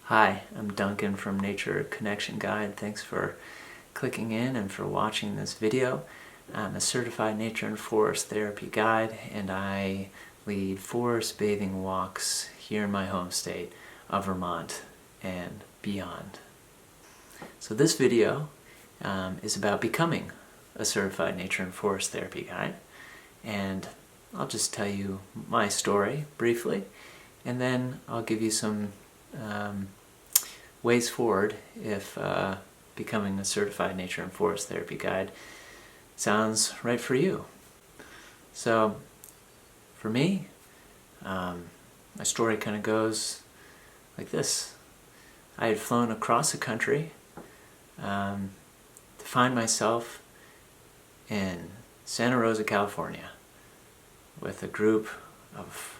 Hi, I'm Duncan from Nature Connection Guide. Thanks for clicking in and for watching this video. I'm a certified nature and forest therapy guide, and I lead forest bathing walks here in my home state of Vermont and beyond. So this video is about becoming a certified nature and forest therapy guide, and I'll just tell you my story briefly, and then I'll give you some ways forward if becoming a certified nature and forest therapy guide sounds right for you. So for me, my story kind of goes like this. I had flown across the country to find myself in Santa Rosa, California, with a group of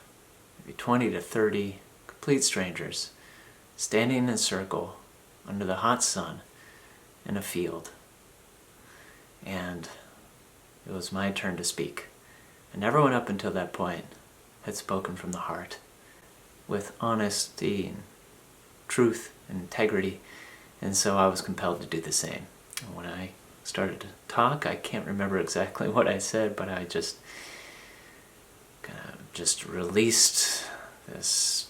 maybe 20 to 30 complete strangers standing in a circle under the hot sun in a field. And it was my turn to speak. And everyone up until that point had spoken from the heart, with honesty and truth and integrity, and so I was compelled to do the same. And when I started to talk, I can't remember exactly what I said, but I just released this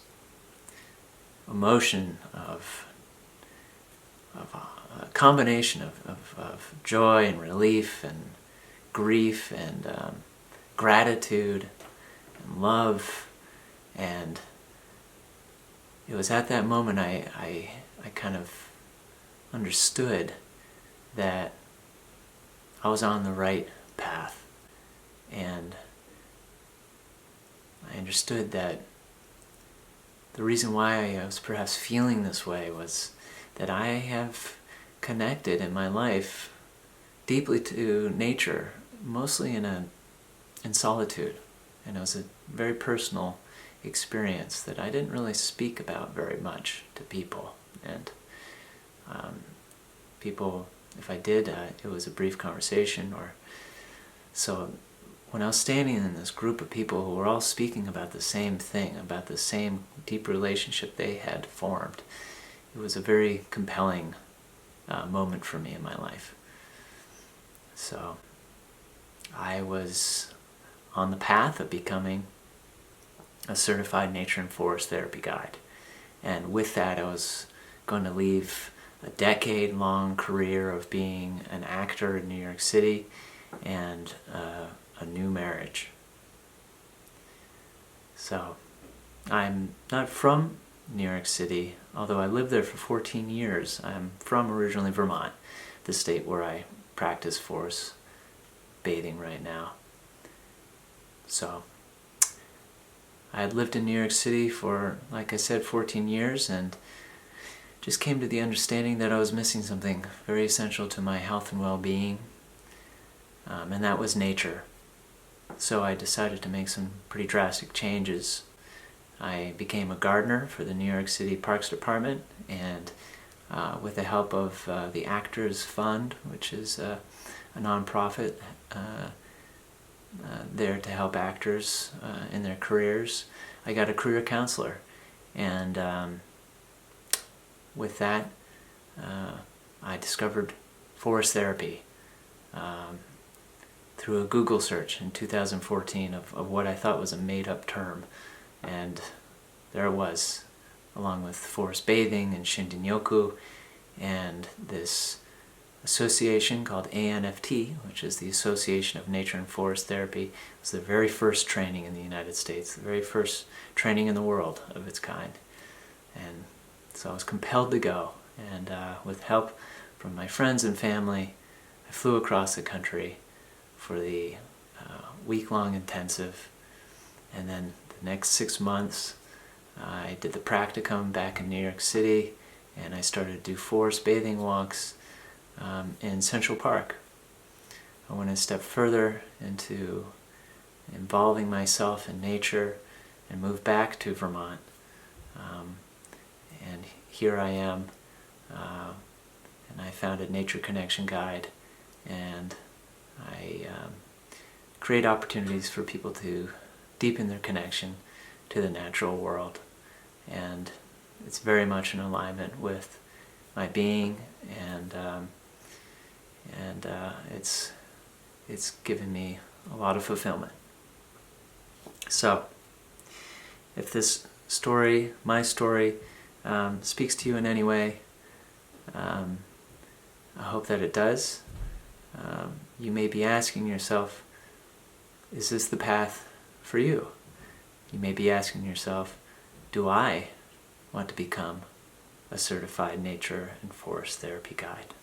emotion of a combination of joy and relief and grief and gratitude and love. And it was at that moment I kind of understood that I was on the right path, and I understood that the reason why I was perhaps feeling this way was that I have connected in my life deeply to nature, mostly in solitude, and it was a very personal experience that I didn't really speak about very much to people. And people, if I did, it was a brief conversation. So when I was standing in this group of people who were all speaking about the same thing, about the same deep relationship they had formed, it was a very compelling moment for me in my life. So I was on the path of becoming a certified nature and forest therapy guide. And with that, I was going to leave a decade-long career of being an actor in New York City and a new marriage. So I'm not from New York City, although I lived there for 14 years. I'm from originally Vermont, the state where I practice forest bathing right now. So I had lived in New York City for, like I said, 14 years, and just came to the understanding that I was missing something very essential to my health and well-being, and that was nature. So I decided to make some pretty drastic changes. I became a gardener for the New York City Parks Department, and with the help of the Actors Fund, which is a nonprofit there to help actors in their careers, I got a career counselor. And with that, I discovered forest therapy through a Google search in 2014 of what I thought was a made-up term. And there it was, along with forest bathing and Shinrin-yoku and this association called ANFT, which is the Association of Nature and Forest Therapy. It was the very first training in the United States, the very first training in the world of its kind. And so I was compelled to go, and with help from my friends and family, I flew across the country for the week-long intensive, and then the next 6 months I did the practicum back in New York City, and I started to do forest bathing walks in Central Park. I went a step further into involving myself in nature and moved back to Vermont. And here I am, and I founded Nature Connection Guide, and I create opportunities for people to deepen their connection to the natural world. And it's very much in alignment with my being, and it's given me a lot of fulfillment. So, if this story, my story, speaks to you in any way, I hope that it does. You may be asking yourself, is this the path for you? You may be asking yourself, do I want to become a certified nature and forest therapy guide?